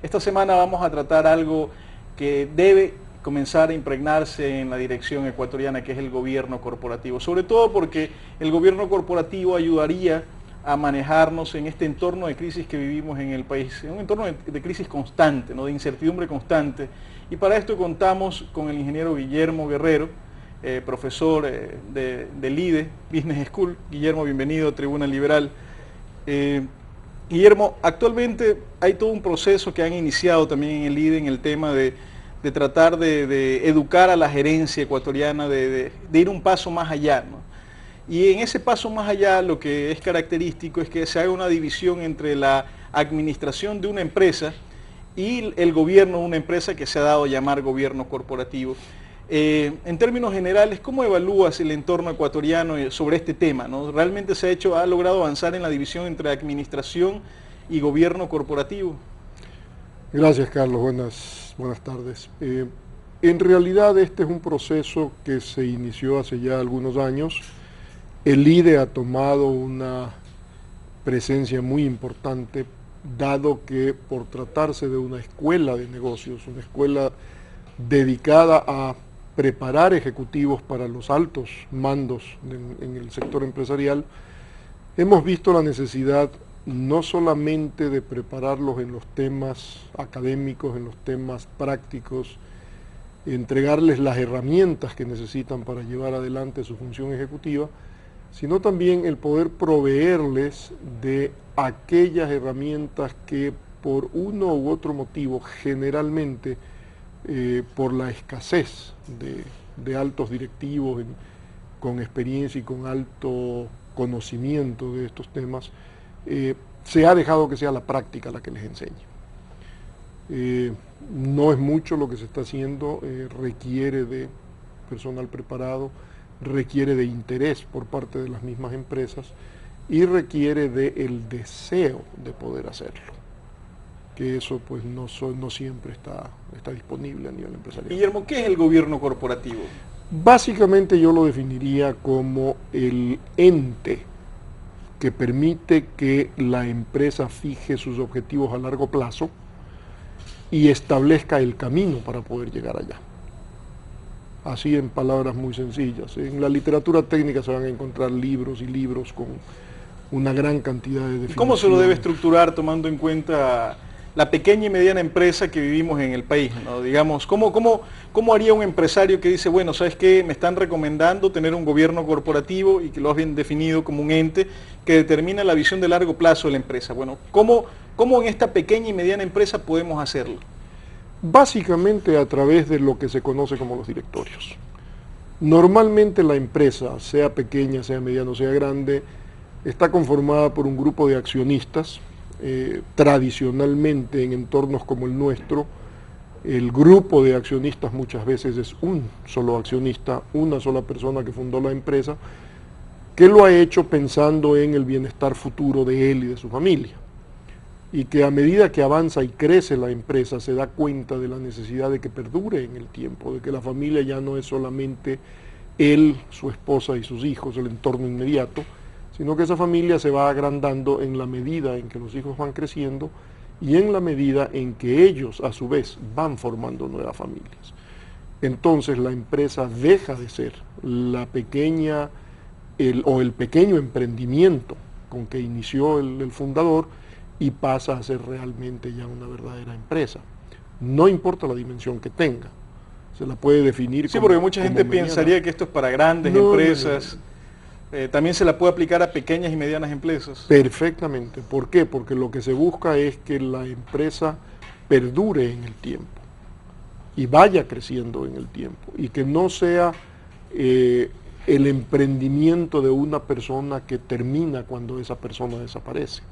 Esta semana vamos a tratar algo que debe comenzar a impregnarse en la dirección ecuatoriana, que es el gobierno corporativo. Sobre todo porque el gobierno corporativo ayudaría a manejarnos en este entorno de crisis que vivimos en el país, en un entorno de crisis constante, ¿no? De incertidumbre constante. Y para esto contamos con el ingeniero Guillermo Guerrero, profesor del IDE, Business School. Guillermo, bienvenido a Tribuna Liberal. Guillermo, actualmente hay todo un proceso que han iniciado también en el IDE en el tema de tratar de educar a la gerencia ecuatoriana, de ir un paso más allá, ¿no? Y en ese paso más allá lo que es característico es que se haga una división entre la administración de una empresa y el gobierno de una empresa que se ha dado a llamar gobierno corporativo. En términos generales, ¿cómo evalúas el entorno ecuatoriano sobre este tema, ¿no? ¿Realmente ha logrado avanzar en la división entre administración y gobierno corporativo? Gracias, Carlos. Buenas tardes. En realidad este es un proceso que se inició hace ya algunos años. El IDE ha tomado una presencia muy importante, dado que por tratarse de una escuela de negocios, una escuela dedicada a preparar ejecutivos para los altos mandos en el sector empresarial, hemos visto la necesidad no solamente de prepararlos en los temas académicos, en los temas prácticos, entregarles las herramientas que necesitan para llevar adelante su función ejecutiva, sino también el poder proveerles de aquellas herramientas que por uno u otro motivo, generalmente por la escasez de altos directivos con experiencia y con alto conocimiento de estos temas, se ha dejado que sea la práctica la que les enseñe. No es mucho lo que se está haciendo, requiere de personal preparado, requiere de interés por parte de las mismas empresas y requiere del deseo de poder hacerlo, que eso pues no siempre está disponible a nivel empresarial. Guillermo, ¿qué es el gobierno corporativo? Básicamente yo lo definiría como el ente que permite que la empresa fije sus objetivos a largo plazo y establezca el camino para poder llegar allá. Así en palabras muy sencillas. En la literatura técnica se van a encontrar libros y libros con una gran cantidad de definiciones. ¿Cómo se lo debe estructurar tomando en cuenta la pequeña y mediana empresa que vivimos en el país, ¿no? Digamos, ¿cómo haría un empresario que dice, bueno, ¿sabes qué? Me están recomendando tener un gobierno corporativo y que lo has bien definido como un ente que determina la visión de largo plazo de la empresa? Bueno, ¿cómo en esta pequeña y mediana empresa podemos hacerlo? Básicamente a través de lo que se conoce como los directorios. Normalmente la empresa, sea pequeña, sea mediana, sea grande, está conformada por un grupo de accionistas. Tradicionalmente en entornos como el nuestro, el grupo de accionistas muchas veces es un solo accionista, una sola persona que fundó la empresa, que lo ha hecho pensando en el bienestar futuro de él y de su familia. Y que a medida que avanza y crece la empresa se da cuenta de la necesidad de que perdure en el tiempo, de que la familia ya no es solamente él, su esposa y sus hijos, el entorno inmediato, sino que esa familia se va agrandando en la medida en que los hijos van creciendo y en la medida en que ellos a su vez van formando nuevas familias. Entonces la empresa deja de ser la pequeña el pequeño emprendimiento con que inició el fundador y pasa a ser realmente ya una verdadera empresa. No importa la dimensión que tenga, se la puede definir como... Sí, porque mucha gente pensaría que esto es para grandes empresas. También se la puede aplicar a pequeñas y medianas empresas. Perfectamente. ¿Por qué? Porque lo que se busca es que la empresa perdure en el tiempo y vaya creciendo en el tiempo y que no sea el emprendimiento de una persona que termina cuando esa persona desaparece.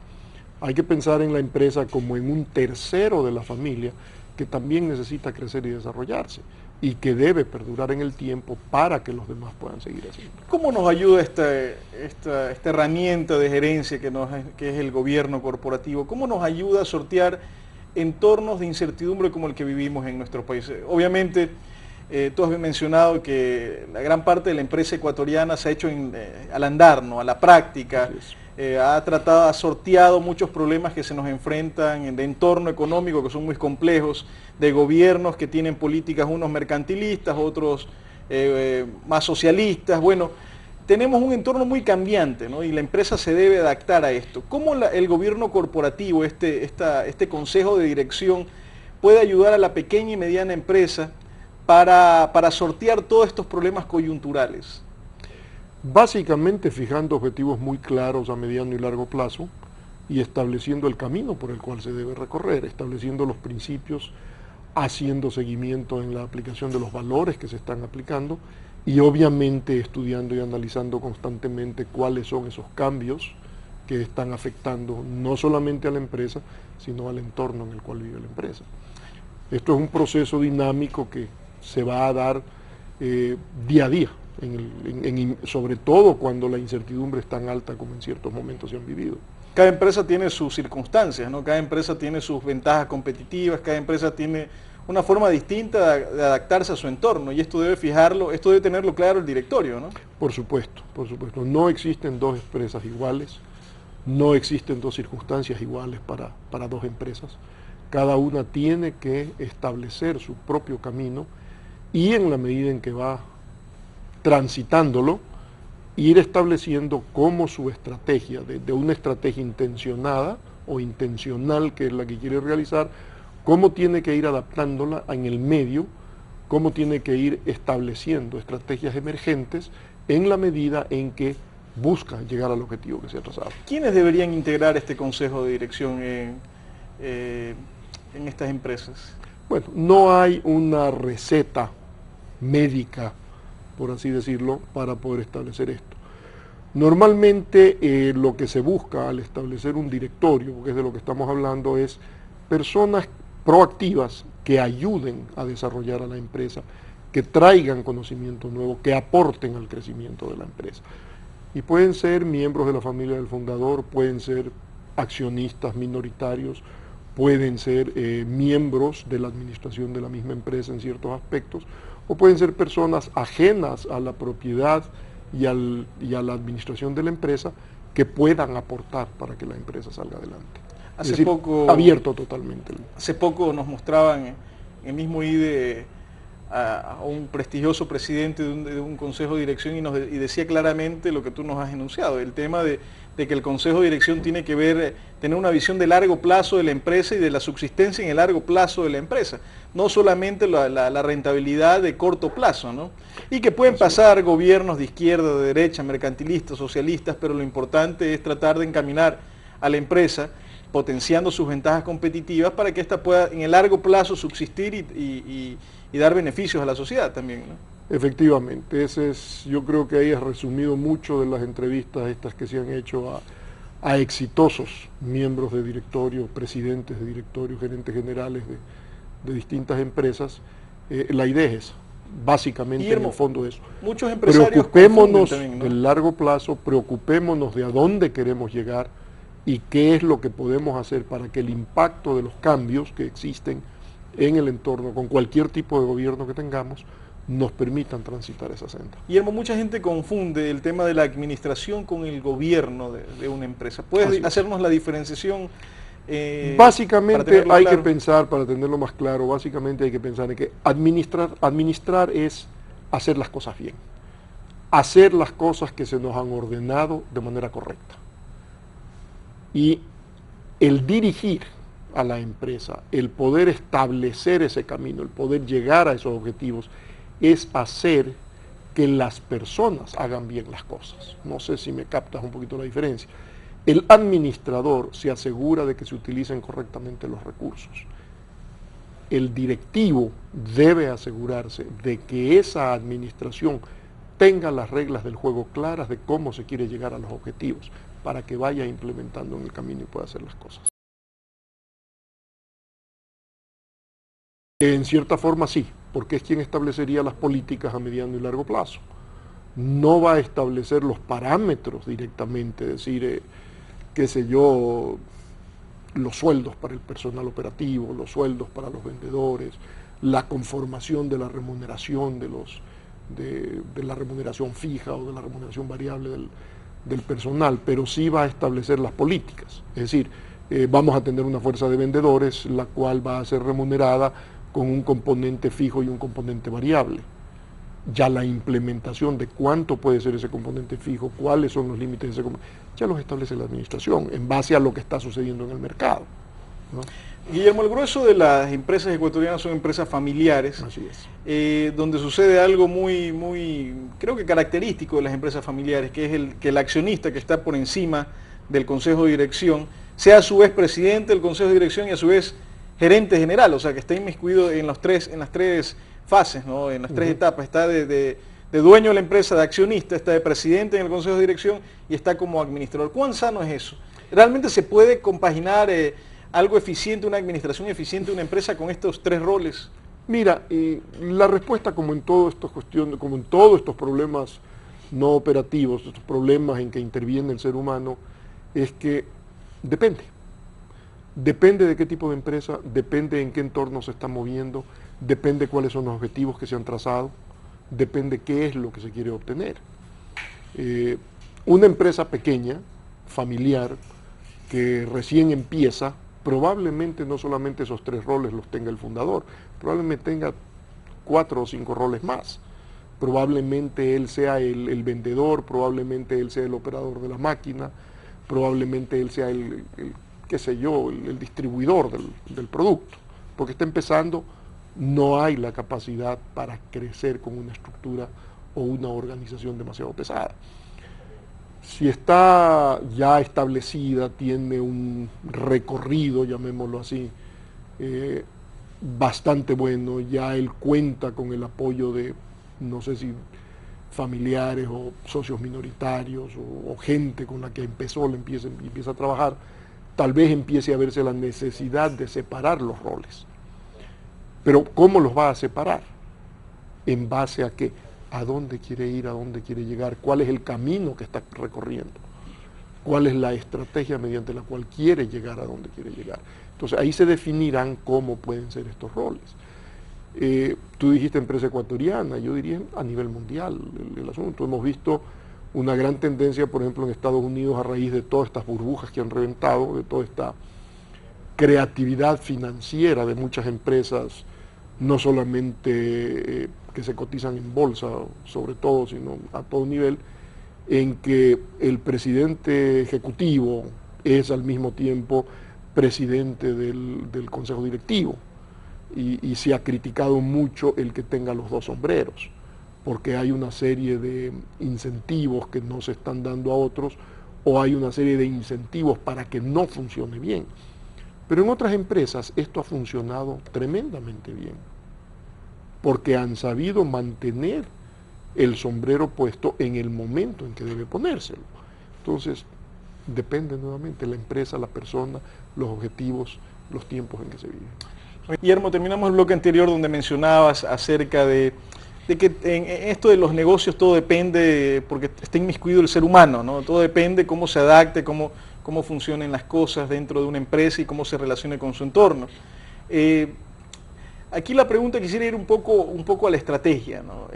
Hay que pensar en la empresa como en un tercero de la familia que también necesita crecer y desarrollarse y que debe perdurar en el tiempo para que los demás puedan seguir haciendo. ¿Cómo nos ayuda esta herramienta de gerencia que es el gobierno corporativo? ¿Cómo nos ayuda a sortear entornos de incertidumbre como el que vivimos en nuestro país? Obviamente, tú has mencionado que la gran parte de la empresa ecuatoriana se ha hecho al andar, ¿no? A la práctica. ha sorteado muchos problemas que se nos enfrentan de entorno económico que son muy complejos, de gobiernos que tienen políticas, unos mercantilistas, otros más socialistas. Bueno, tenemos un entorno muy cambiante, ¿no? Y la empresa se debe adaptar a esto. ¿Cómo el gobierno corporativo, este consejo de dirección, puede ayudar a la pequeña y mediana empresa para sortear todos estos problemas coyunturales? Básicamente fijando objetivos muy claros a mediano y largo plazo y estableciendo el camino por el cual se debe recorrer, estableciendo los principios, haciendo seguimiento en la aplicación de los valores que se están aplicando y obviamente estudiando y analizando constantemente cuáles son esos cambios que están afectando no solamente a la empresa, sino al entorno en el cual vive la empresa. Esto es un proceso dinámico que se va a dar día a día, sobre todo cuando la incertidumbre es tan alta como en ciertos momentos se han vivido. Cada empresa tiene sus circunstancias, ¿no? Cada empresa tiene sus ventajas competitivas, cada empresa tiene una forma distinta de adaptarse a su entorno y esto debe tenerlo claro el directorio, ¿no? Por supuesto, por supuesto. No existen dos empresas iguales, no existen dos circunstancias iguales para dos empresas. Cada una tiene que establecer su propio camino y en la medida en que va transitándolo, ir estableciendo cómo su estrategia, de una estrategia intencionada o intencional que es la que quiere realizar, cómo tiene que ir adaptándola en el medio, cómo tiene que ir estableciendo estrategias emergentes en la medida en que busca llegar al objetivo que se ha trazado. ¿Quiénes deberían integrar este consejo de dirección en estas empresas? Bueno, no hay una receta médica, por así decirlo, para poder establecer esto. Normalmente lo que se busca al establecer un directorio, porque es de lo que estamos hablando, es personas proactivas que ayuden a desarrollar a la empresa, que traigan conocimiento nuevo, que aporten al crecimiento de la empresa. Y pueden ser miembros de la familia del fundador, pueden ser accionistas minoritarios, pueden ser miembros de la administración de la misma empresa en ciertos aspectos, o pueden ser personas ajenas a la propiedad y a la administración de la empresa que puedan aportar para que la empresa salga adelante. Abierto totalmente. Hace poco nos mostraban en el mismo IDE a un prestigioso presidente de un consejo de dirección y decía claramente lo que tú nos has enunciado, el tema de que el consejo de dirección tiene que tener una visión de largo plazo de la empresa y de la subsistencia en el largo plazo de la empresa, no solamente la rentabilidad de corto plazo, ¿no? Y que pueden pasar gobiernos de izquierda, de derecha, mercantilistas, socialistas, pero lo importante es tratar de encaminar a la empresa potenciando sus ventajas competitivas para que ésta pueda en el largo plazo subsistir y dar beneficios a la sociedad también, ¿no? Efectivamente, yo creo que ahí has resumido mucho de las entrevistas estas que se han hecho a exitosos miembros de directorio, presidentes de directorio, gerentes generales de distintas empresas. La idea es esa, básicamente en el fondo de eso. Muchos empresarios preocupémonos también, ¿no?, del largo plazo, preocupémonos de a dónde queremos llegar y qué es lo que podemos hacer para que el impacto de los cambios que existen en el entorno, con cualquier tipo de gobierno que tengamos, nos permitan transitar esa senda. Guillermo, mucha gente confunde el tema de la administración con el gobierno de una empresa. ¿Puedes hacernos la diferenciación? Básicamente hay que pensar, para tenerlo más claro, básicamente hay que pensar en que administrar es hacer las cosas bien, hacer las cosas que se nos han ordenado de manera correcta. Y el dirigir a la empresa, el poder establecer ese camino, el poder llegar a esos objetivos, es hacer que las personas hagan bien las cosas. No sé si me captas un poquito la diferencia. El administrador se asegura de que se utilicen correctamente los recursos. El directivo debe asegurarse de que esa administración tenga las reglas del juego claras de cómo se quiere llegar a los objetivos, para que vaya implementando en el camino y pueda hacer las cosas. En cierta forma sí, porque es quien establecería las políticas a mediano y largo plazo. No va a establecer los parámetros directamente, decir, qué sé yo, los sueldos para el personal operativo, los sueldos para los vendedores, la conformación de la remuneración de la remuneración fija o de la remuneración variable del personal, pero sí va a establecer las políticas. Es decir, vamos a tener una fuerza de vendedores, la cual va a ser remunerada con un componente fijo y un componente variable. Ya la implementación de cuánto puede ser ese componente fijo, cuáles son los límites de ese componente, ya los establece la administración en base a lo que está sucediendo en el mercado, ¿no? Guillermo, el grueso de las empresas ecuatorianas son empresas familiares. Así es. Donde sucede algo muy, creo que característico de las empresas familiares, que es que el accionista que está por encima del consejo de dirección, sea a su vez presidente del consejo de dirección y a su vez gerente general, o sea, que está inmiscuido en las tres fases, ¿no? En las tres etapas. Está de dueño de la empresa, de accionista, está de presidente en el consejo de dirección y está como administrador. ¿Cuán sano es eso? ¿Realmente se puede compaginar algo eficiente, una administración eficiente de una empresa con estos tres roles? Mira, la respuesta, como en todas estas cuestiones, como en todos estos problemas no operativos, estos problemas en que interviene el ser humano, es que depende. Depende de qué tipo de empresa, depende en qué entorno se está moviendo, depende cuáles son los objetivos que se han trazado, depende qué es lo que se quiere obtener. Una empresa pequeña, familiar, que recién empieza, probablemente no solamente esos tres roles los tenga el fundador, probablemente tenga 4 o 5 roles más. Probablemente él sea el vendedor, probablemente él sea el operador de la máquina, probablemente él sea el distribuidor del producto. Porque está empezando, no hay la capacidad para crecer con una estructura o una organización demasiado pesada. Si está ya establecida, tiene un recorrido, llamémoslo así, bastante bueno, ya él cuenta con el apoyo de, no sé si familiares o socios minoritarios o gente con la que empieza a trabajar, tal vez empiece a verse la necesidad de separar los roles. Pero ¿cómo los va a separar? ¿En base a qué? ¿A dónde quiere ir? ¿A dónde quiere llegar? ¿Cuál es el camino que está recorriendo? ¿Cuál es la estrategia mediante la cual quiere llegar a donde quiere llegar? Entonces ahí se definirán cómo pueden ser estos roles. Tú dijiste empresa ecuatoriana, yo diría a nivel mundial el asunto. Hemos visto una gran tendencia, por ejemplo, en Estados Unidos a raíz de todas estas burbujas que han reventado, de toda esta creatividad financiera de muchas empresas, no solamente que se cotizan en bolsa, sobre todo, sino a todo nivel, en que el presidente ejecutivo es al mismo tiempo presidente del consejo directivo, y se ha criticado mucho el que tenga los dos sombreros, porque hay una serie de incentivos que no se están dando a otros, o hay una serie de incentivos para que no funcione bien. Pero en otras empresas esto ha funcionado tremendamente bien, porque han sabido mantener el sombrero puesto en el momento en que debe ponérselo. Entonces, depende nuevamente la empresa, la persona, los objetivos, los tiempos en que se viven. Guillermo, terminamos el bloque anterior donde mencionabas acerca de que en esto de los negocios todo depende, porque está inmiscuido el ser humano, ¿no? Todo depende cómo se adapte, cómo funcionen las cosas dentro de una empresa y cómo se relacione con su entorno. Aquí la pregunta quisiera ir un poco a la estrategia, ¿no?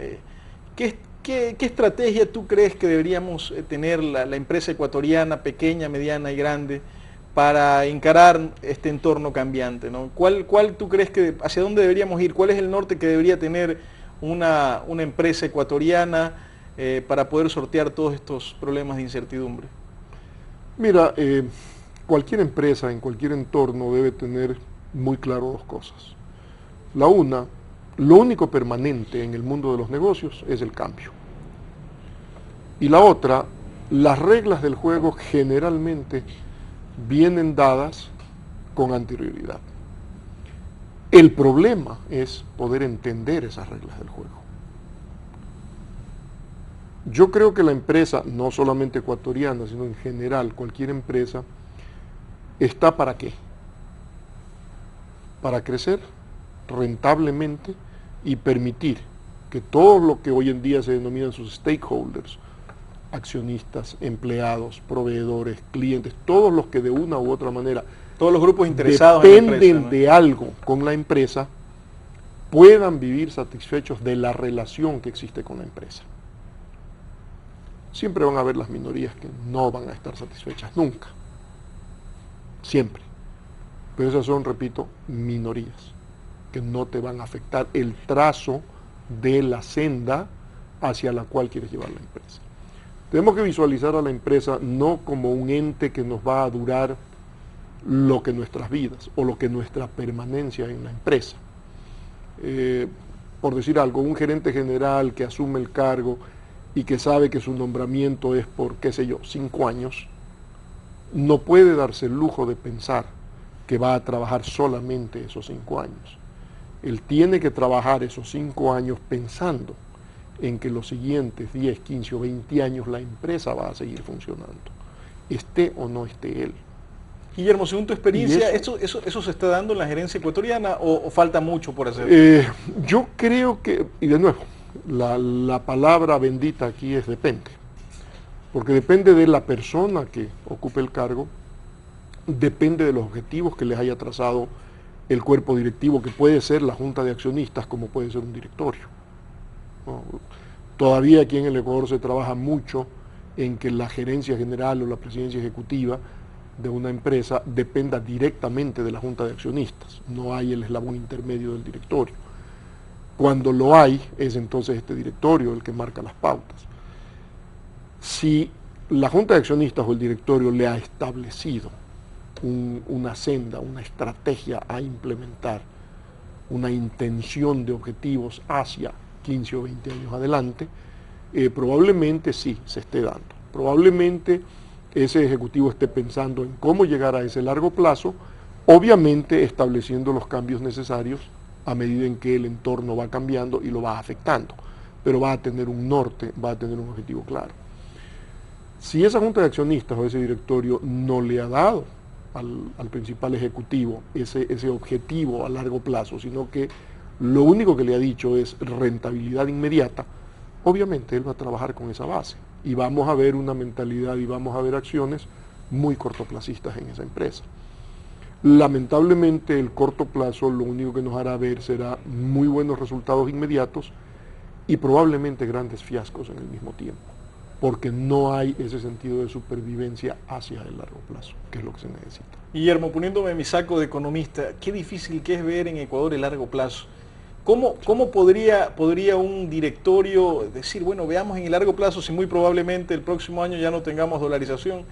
¿Qué estrategia tú crees que deberíamos tener la empresa ecuatoriana, pequeña, mediana y grande, para encarar este entorno cambiante, ¿no? ¿Cuál tú crees hacia dónde deberíamos ir? ¿Cuál es el norte que debería tener una empresa ecuatoriana para poder sortear todos estos problemas de incertidumbre? Mira, cualquier empresa en cualquier entorno debe tener muy claro dos cosas. La una, lo único permanente en el mundo de los negocios es el cambio. Y la otra, las reglas del juego generalmente vienen dadas con anterioridad. El problema es poder entender esas reglas del juego. Yo creo que la empresa, no solamente ecuatoriana, sino en general, cualquier empresa, ¿está para qué? Para crecer rentablemente y permitir que todo lo que hoy en día se denominan sus stakeholders, accionistas, empleados, proveedores, clientes, todos los que de una u otra manera, todos los grupos interesados dependen en la empresa, ¿no?, de algo con la empresa, puedan vivir satisfechos de la relación que existe con la empresa. siempre van a haber las minorías que no van a estar satisfechas nunca, siempre. Pero esas son, repito, minorías, que no te van a afectar el trazo de la senda hacia la cual quieres llevar la empresa. Tenemos que visualizar a la empresa no como un ente que nos va a durar lo que nuestras vidas o lo que nuestra permanencia en la empresa. Por decir algo, un gerente general que asume el cargo y que sabe que su nombramiento es por, qué sé yo, 5 años, no puede darse el lujo de pensar que va a trabajar solamente esos 5 años. Él tiene que trabajar esos 5 años pensando en que los siguientes 10, 15 o 20 años la empresa va a seguir funcionando, esté o no esté él. Guillermo, según tu experiencia, ¿eso se está dando en la gerencia ecuatoriana o falta mucho por hacer? Yo creo que, y de nuevo, la palabra bendita aquí es depende, porque depende de la persona que ocupe el cargo, depende de los objetivos que les haya trazado el cuerpo directivo, que puede ser la junta de accionistas como puede ser un directorio. ¿No? Todavía aquí en el Ecuador se trabaja mucho en que la gerencia general o la presidencia ejecutiva de una empresa dependa directamente de la junta de accionistas, no hay el eslabón intermedio del directorio. Cuando lo hay, es entonces este directorio el que marca las pautas. Si la junta de accionistas o el directorio le ha establecido una senda, una estrategia a implementar, una intención de objetivos hacia 15 o 20 años adelante, probablemente sí se esté dando. Probablemente ese ejecutivo esté pensando en cómo llegar a ese largo plazo, obviamente estableciendo los cambios necesarios a medida en que el entorno va cambiando y lo va afectando, pero va a tener un norte, va a tener un objetivo claro. Si esa junta de accionistas o ese directorio no le ha dado al principal ejecutivo ese objetivo a largo plazo, sino que lo único que le ha dicho es rentabilidad inmediata, obviamente él va a trabajar con esa base y vamos a ver una mentalidad y vamos a ver acciones muy cortoplacistas en esa empresa. Lamentablemente el corto plazo lo único que nos hará ver será muy buenos resultados inmediatos y probablemente grandes fiascos en el mismo tiempo, porque no hay ese sentido de supervivencia hacia el largo plazo, que es lo que se necesita. Guillermo, poniéndome mi saco de economista, qué difícil que es ver en Ecuador el largo plazo. ¿Cómo podría un directorio decir, bueno, veamos en el largo plazo si muy probablemente el próximo año ya no tengamos dolarización,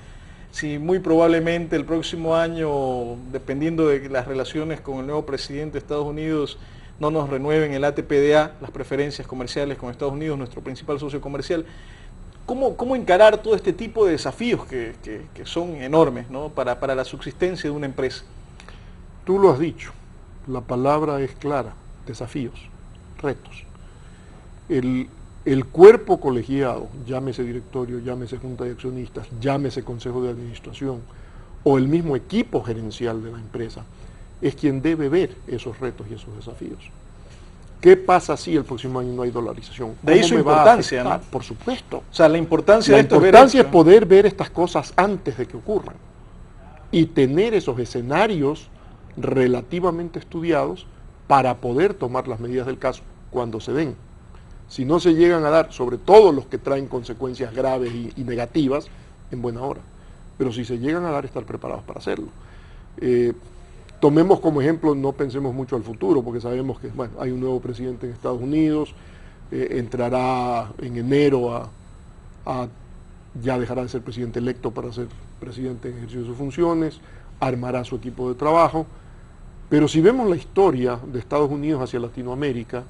si muy probablemente el próximo año, dependiendo de las relaciones con el nuevo presidente de Estados Unidos, no nos renueven el ATPDA, las preferencias comerciales con Estados Unidos, nuestro principal socio comercial? ¿Cómo encarar todo este tipo de desafíos que son enormes, ¿no? para la subsistencia de una empresa? Tú lo has dicho, la palabra es clara, desafíos, retos. El cuerpo colegiado, llámese directorio, llámese junta de accionistas, llámese consejo de administración o el mismo equipo gerencial de la empresa, es quien debe ver esos retos y esos desafíos. ¿Qué pasa si el próximo año no hay dolarización? De ahí su importancia, ¿no? Por supuesto. O sea, la importancia es poder ver estas cosas antes de que ocurran y tener esos escenarios relativamente estudiados para poder tomar las medidas del caso cuando se den. Si no se llegan a dar, sobre todo los que traen consecuencias graves y negativas, en buena hora. Pero si se llegan a dar, estar preparados para hacerlo. Tomemos como ejemplo, no pensemos mucho al futuro, porque sabemos que hay un nuevo presidente en Estados Unidos, entrará en enero ya dejará de ser presidente electo para ser presidente en ejercicio de sus funciones, armará su equipo de trabajo. Pero si vemos la historia de Estados Unidos hacia Latinoamérica,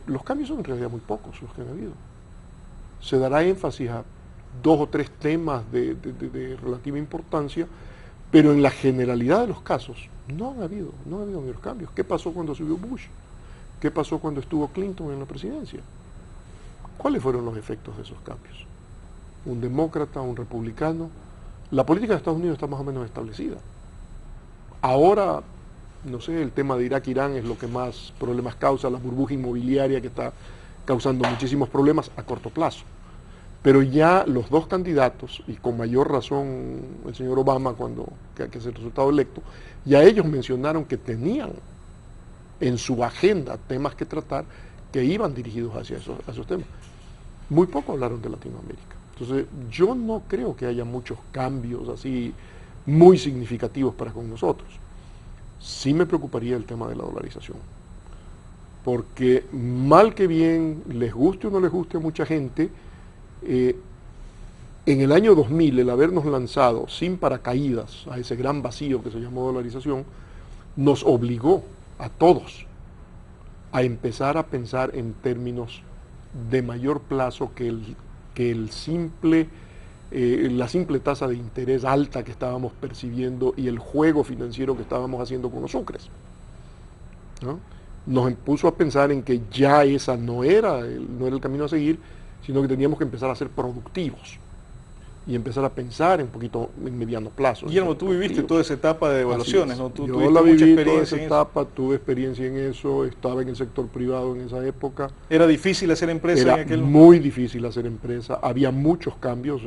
los cambios son en realidad muy pocos los que han habido. Se dará énfasis a 2 o 3 temas de relativa importancia, pero en la generalidad de los casos no han habido mayores cambios. ¿Qué pasó cuando subió Bush? ¿Qué pasó cuando estuvo Clinton en la presidencia? ¿Cuáles fueron los efectos de esos cambios? Un demócrata, un republicano. La política de Estados Unidos está más o menos establecida. Ahora, no sé, el tema de Irak-Irán es lo que más problemas causa, la burbuja inmobiliaria que está causando muchísimos problemas a corto plazo. Pero ya los 2 candidatos, y con mayor razón el señor Obama que es el resultado electo, ya ellos mencionaron que tenían en su agenda temas que tratar que iban dirigidos hacia esos temas. Muy poco hablaron de Latinoamérica. Entonces, yo no creo que haya muchos cambios así muy significativos para con nosotros. Sí me preocuparía el tema de la dolarización, porque mal que bien, les guste o no les guste a mucha gente, en el año 2000, el habernos lanzado sin paracaídas a ese gran vacío que se llamó dolarización, nos obligó a todos a empezar a pensar en términos de mayor plazo que la simple tasa de interés alta que estábamos percibiendo y el juego financiero que estábamos haciendo con los sucres, ¿no? Nos puso a pensar en que ya esa no era el camino a seguir, sino que teníamos que empezar a ser productivos y empezar a pensar un poquito en mediano plazo. Guillermo, tú viviste toda esa etapa de evaluaciones, ¿no? Tú yo la viví toda esa etapa, tuve experiencia en eso, estaba en el sector privado en esa época. ¿Era difícil hacer empresa en aquel momento? Muy difícil hacer empresa, había muchos cambios.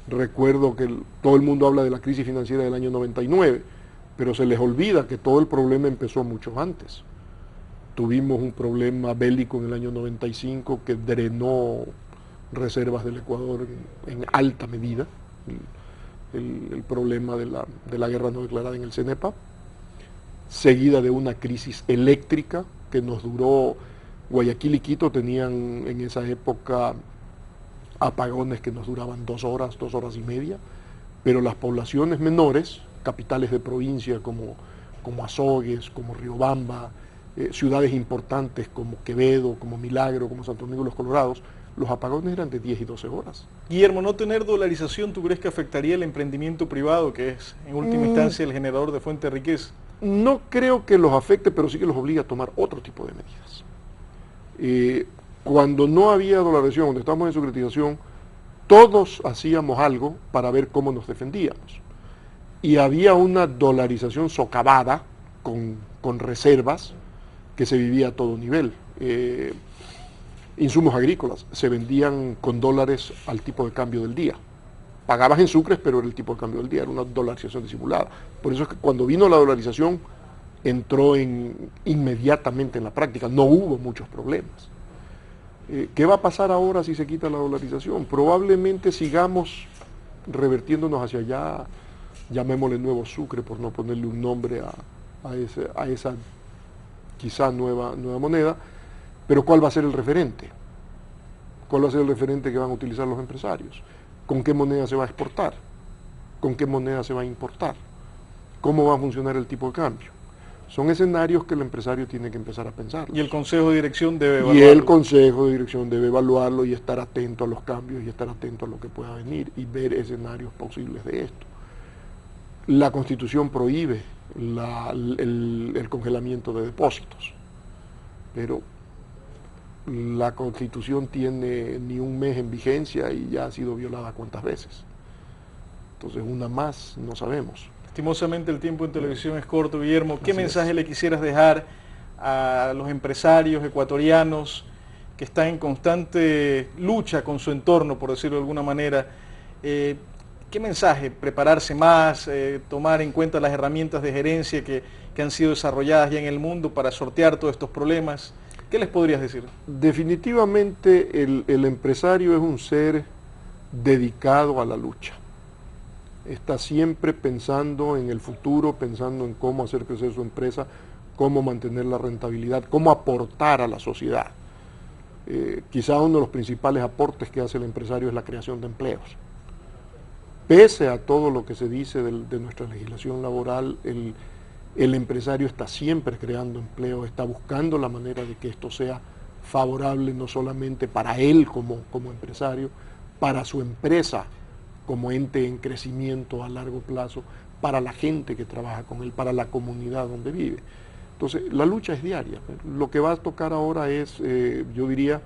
Recuerdo que todo el mundo habla de la crisis financiera del año 99, pero se les olvida que todo el problema empezó mucho antes. Tuvimos un problema bélico en el año 95 que drenó reservas del Ecuador en alta medida, el problema de la guerra no declarada en el CENEPA, seguida de una crisis eléctrica que nos duró. Guayaquil y Quito tenían en esa época apagones que nos duraban 2 horas y media, pero las poblaciones menores, capitales de provincia como Azogues, como Riobamba, ciudades importantes como Quevedo, como Milagro, como Santo Domingo de los Colorados, los apagones eran de 10 y 12 horas. Guillermo, ¿no tener dolarización tú crees que afectaría el emprendimiento privado, que es en última instancia el generador de fuente de riqueza? No creo que los afecte, pero sí que los obliga a tomar otro tipo de medidas. Cuando no había dolarización, cuando estábamos en securitización, todos hacíamos algo para ver cómo nos defendíamos. Y había una dolarización socavada, con reservas, que se vivía a todo nivel. Insumos agrícolas se vendían con dólares al tipo de cambio del día. Pagabas en sucres, pero era el tipo de cambio del día, era una dolarización disimulada. Por eso es que cuando vino la dolarización, entró inmediatamente en la práctica, no hubo muchos problemas. ¿Qué va a pasar ahora si se quita la dolarización? Probablemente sigamos revertiéndonos hacia allá, llamémosle nuevo sucre por no ponerle un nombre a esa quizá nueva moneda, pero ¿cuál va a ser el referente? ¿Cuál va a ser el referente que van a utilizar los empresarios? ¿Con qué moneda se va a exportar? ¿Con qué moneda se va a importar? ¿Cómo va a funcionar el tipo de cambio? Son escenarios que el empresario tiene que empezar a pensar. Y el Consejo de Dirección debe evaluarlo. Y el Consejo de Dirección debe evaluarlo y estar atento a los cambios y estar atento a lo que pueda venir y ver escenarios posibles de esto. La Constitución prohíbe el congelamiento de depósitos, pero la Constitución tiene ni un mes en vigencia y ya ha sido violada cuántas veces. Entonces, una más, no sabemos. Lastimosamente el tiempo en televisión es corto, Guillermo. ¿Qué mensaje le quisieras dejar a los empresarios ecuatorianos que están en constante lucha con su entorno, por decirlo de alguna manera? ¿Qué mensaje? ¿Prepararse más? ¿Tomar en cuenta las herramientas de gerencia que han sido desarrolladas ya en el mundo para sortear todos estos problemas? ¿Qué les podrías decir? Definitivamente el empresario es un ser dedicado a la lucha. Está siempre pensando en el futuro, pensando en cómo hacer crecer su empresa, cómo mantener la rentabilidad, cómo aportar a la sociedad. Quizá uno de los principales aportes que hace el empresario es la creación de empleos. Pese a todo lo que se dice de nuestra legislación laboral, el empresario está siempre creando empleo, está buscando la manera de que esto sea favorable no solamente para él como empresario, para su empresa como ente en crecimiento a largo plazo, para la gente que trabaja con él, para la comunidad donde vive. Entonces, la lucha es diaria. Lo que va a tocar ahora es, yo diría,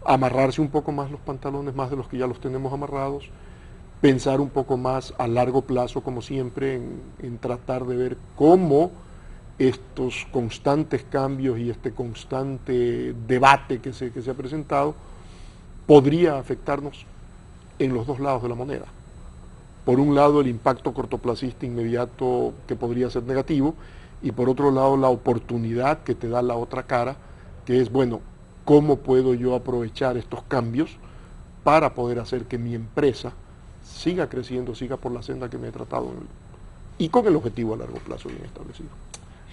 amarrarse un poco más los pantalones, más de los que ya los tenemos amarrados, pensar un poco más a largo plazo, como siempre, en tratar de ver cómo estos constantes cambios y este constante debate que se ha presentado podría afectarnos en los dos lados de la moneda. Por un lado, el impacto cortoplacista inmediato que podría ser negativo, y por otro lado, la oportunidad que te da la otra cara, que es, bueno, ¿cómo puedo yo aprovechar estos cambios para poder hacer que mi empresa siga creciendo, siga por la senda que me he tratado y con el objetivo a largo plazo bien establecido.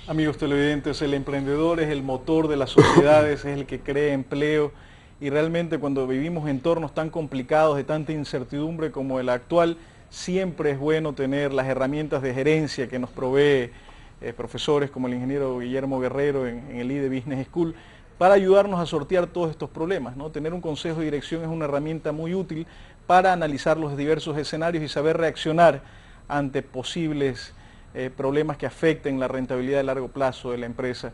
Amigos televidentes, el emprendedor es el motor de las sociedades, es el que crea empleo, y realmente cuando vivimos entornos tan complicados, de tanta incertidumbre como el actual, siempre es bueno tener las herramientas de gerencia que nos provee profesores como el ingeniero Guillermo Guerrero en el IDE Business School, para ayudarnos a sortear todos estos problemas, ¿no? Tener un consejo de dirección es una herramienta muy útil para analizar los diversos escenarios y saber reaccionar ante posibles problemas que afecten la rentabilidad de largo plazo de la empresa.